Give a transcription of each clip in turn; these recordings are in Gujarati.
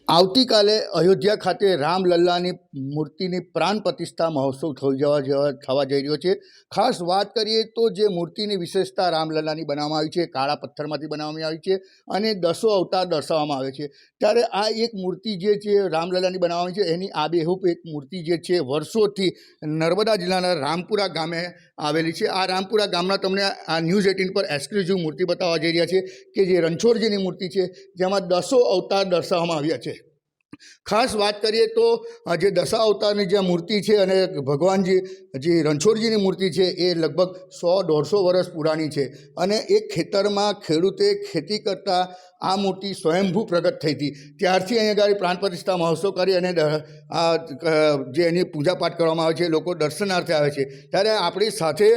આવતીકાલે અયોધ્યા ખાતે રામલલ્લાની મૂર્તિની પ્રાણ પ્રતિષ્ઠા મહોત્સવ થવા જઈ રહ્યો છે. ખાસ વાત કરીએ તો જે મૂર્તિની વિશેષતા રામલલ્લાની બનાવવામાં આવી છે, કાળા પથ્થરમાંથી બનાવવામાં આવી છે અને 10 અવતાર દર્શાવવામાં આવે છે. ત્યારે આ એક મૂર્તિ જે છે રામલલ્લાની બનાવવામાં છે, એની આબેહૂબ એક મૂર્તિ જે છે વર્ષોથી નર્મદા જિલ્લાના રામપુરા ગામે આવેલી છે. આ રામપુરા ગામના તમને આ ન્યૂઝ 18 પર એક્સક્લુઝિવ મૂર્તિ બતાવવા જઈ રહ્યા છે કે જે રણછોડજીની મૂર્તિ છે, જેમાં 10 અવતાર દર્શાવવામાં આવ્યા છે. ખાસ વાત કરીએ તો જે દશા અવતારની જે મૂર્તિ છે અને ભગવાનજી જે રણછોડજીની મૂર્તિ છે એ લગભગ 100-150 વર્ષ પુરાણી છે અને એક ખેતરમાં ખેડૂતે ખેતી કરતા આ મૂર્તિ સ્વયંભૂ પ્રગટ થઈ હતી. ત્યારથી અહીંયા આગળ પ્રાણ પ્રતિષ્ઠા મહોત્સવ કરી અને જે એની પૂજાપાઠ કરવામાં આવે છે, લોકો દર્શનાર્થે આવે છે. ત્યારે આપણી સાથે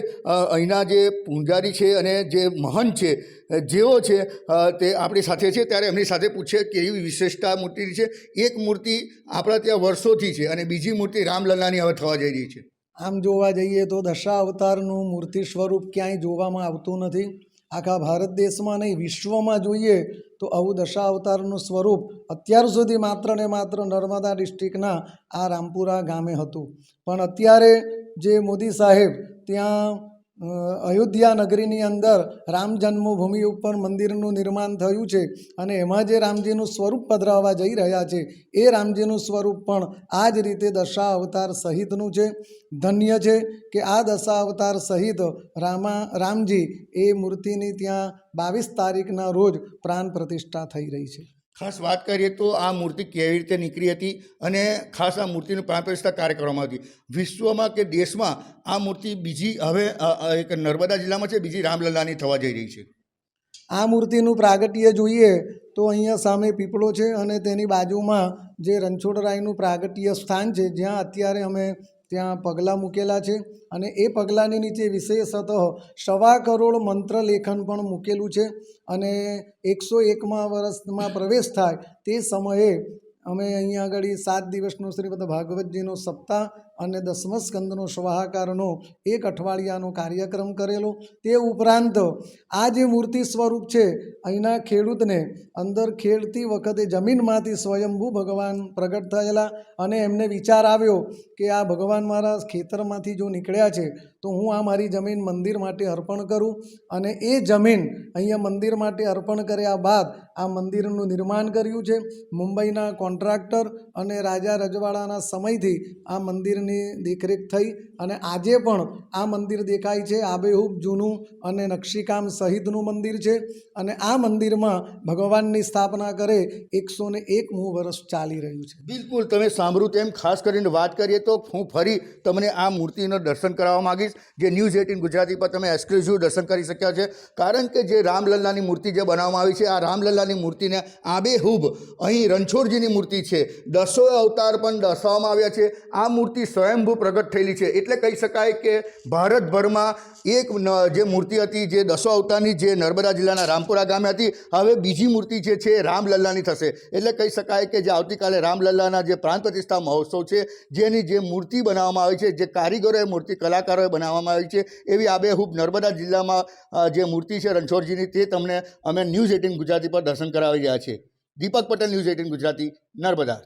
અહીંના જે પૂજારી છે અને જે મહંત છે જેઓ છે તે આપણી સાથે છે. ત્યારે એમની સાથે પૂછીએ કેવી વિશેષતા મૂર્તિની છે. એક મૂર્તિ આપણા ત્યાં વર્ષોથી છે અને બીજી મૂર્તિ રામલલ્લાની હવે થવા જઈ રહી છે. આમ જોવા જઈએ તો દશા અવતારનું મૂર્તિ સ્વરૂપ ક્યાંય જોવામાં આવતું નથી. આખા ભારત દેશમાં નહીં, વિશ્વમાં જોઈએ તો આવું દશા અવતારનું સ્વરૂપ અત્યાર સુધી માત્ર ને માત્ર નર્મદા ડિસ્ટ્રિક્ટના આ રામપુરા ગામે હતું. પણ અત્યારે જે મોદી સાહેબ ત્યાં અયોધ્યા નગરીની અંદર રામ જન્મભૂમિ ઉપર મંદિરનું નિર્માણ થયું છે અને એમાં જે રામજીનું સ્વરૂપ પધરાવવા જઈ રહ્યા છે એ રામજીનું સ્વરૂપ પણ આ જ રીતે દશા અવતાર સહિતનું છે. ધન્ય છે કે આ દશા અવતાર સહિત રામજી એ મૂર્તિની ત્યાં 22 તારીખના રોજ પ્રાણ પ્રતિષ્ઠા થઈ રહી છે. ખાસ વાત કરીએ તો આ મૂર્તિ કેવી રીતે નીકળી હતી અને ખાસ આ મૂર્તિનું પ્રાણ પ્રતિષ્ઠા કાર્ય કરવામાં હતી. વિશ્વમાં કે દેશમાં આ મૂર્તિ બીજી હવે એક નર્મદા જિલ્લામાં છે, બીજી રામલલ્લાની થવા જઈ રહી છે. આ મૂર્તિનું પ્રાગટ્ય જોઈએ તો અહીંયા સામે પીપળો છે અને તેની બાજુમાં જે રણછોડરાયનું પ્રાગટ્ય સ્થાન છે, જ્યાં અત્યારે અમે ત્યાં પગલાં મૂકેલા છે અને એ પગલાંની નીચે વિશેષતઃ 1.25 કરોડ મંત્ર લેખન પણ મૂકેલું છે અને 101મા વર્ષમાં પ્રવેશ થાય તે સમયે અમે અહીંયા આગળ 7 દિવસનો શ્રીમદ ભાગવતજીનો સપ્તાહ અને 10મા સ્કંદનો સ્વાહાકારનો 1 અઠવાડિયાનો કાર્યક્રમ કરેલો. તે ઉપરાંત આ જે મૂર્તિ સ્વરૂપ છે અહીંના ખેડૂતને અંદર ખેડતી વખતે જમીનમાંથી સ્વયંભૂ ભગવાન પ્રગટ થયેલા અને એમને વિચાર આવ્યો કે આ ભગવાન મારા ખેતરમાંથી જો નીકળ્યા છે તો હું આ મારી જમીન મંદિર માટે અર્પણ કરું. અને એ જમીન અહીંયા મંદિર માટે અર્પણ કર્યા બાદ આ મંદિરનું નિર્માણ કર્યું છે. મુંબઈના કોન્ટ્રાક્ટર અને રાજા રજવાડાના સમયથી આ મંદિરની દેખરેખ થઈ અને આજે પણ આ મંદિર દેખાય છે. આબેહૂબ જૂનું અને નકશીકામ સહિતનું મંદિર છે અને આ મંદિરમાં ભગવાનની સ્થાપના કરે 101મું વર્ષ ચાલી રહ્યું છે. બિલકુલ, તમે સાંભળ્યું તેમ ખાસ કરીને વાત કરીએ તો હું ફરી તમને આ મૂર્તિનું દર્શન કરાવવા માગીશ. જે ન્યૂઝ 18 ગુજરાતી પર તમે એક્સક્લુઝિવ દર્શન કરી શક્યા છે, કારણ કે જે રામલલ્લાની મૂર્તિ જે બનાવવામાં આવી છે, આ રામલલ્લાની મૂર્તિને આબેહૂબ અહીં રણછોડજીની મૂર્તિ છે, 10 અવતાર પણ દર્શાવવામાં આવ્યા છે. આ મૂર્તિ સ્વયંભૂ પ્રગટ થયેલી છે. એટલે કહી શકાય કે ભારતભરમાં એક જે મૂર્તિ હતી જે 10 અવતારની જે નર્મદા જિલ્લાના રામપુરા ગામે હતી, હવે બીજી મૂર્તિ જે છે રામલલ્લાની થશે. એટલે કહી શકાય કે જે આવતીકાલે રામલલ્લાના જે પ્રાણ પ્રતિષ્ઠા મહોત્સવ છે, જેની જે મૂર્તિ બનાવવામાં આવી છે, જે કારીગરોએ મૂર્તિ કલાકારોએ બનાવવામાં આવી છે, એવી આબેહૂબ નર્મદા જિલ્લામાં જે મૂર્તિ છે રણછોડજીની, તે તમને અમે ન્યૂઝ 18 ગુજરાતી પર દર્શન કરાવી રહ્યા છીએ. દીપક પટેલ, ન્યૂઝ 18 ગુજરાતી, નર્મદા.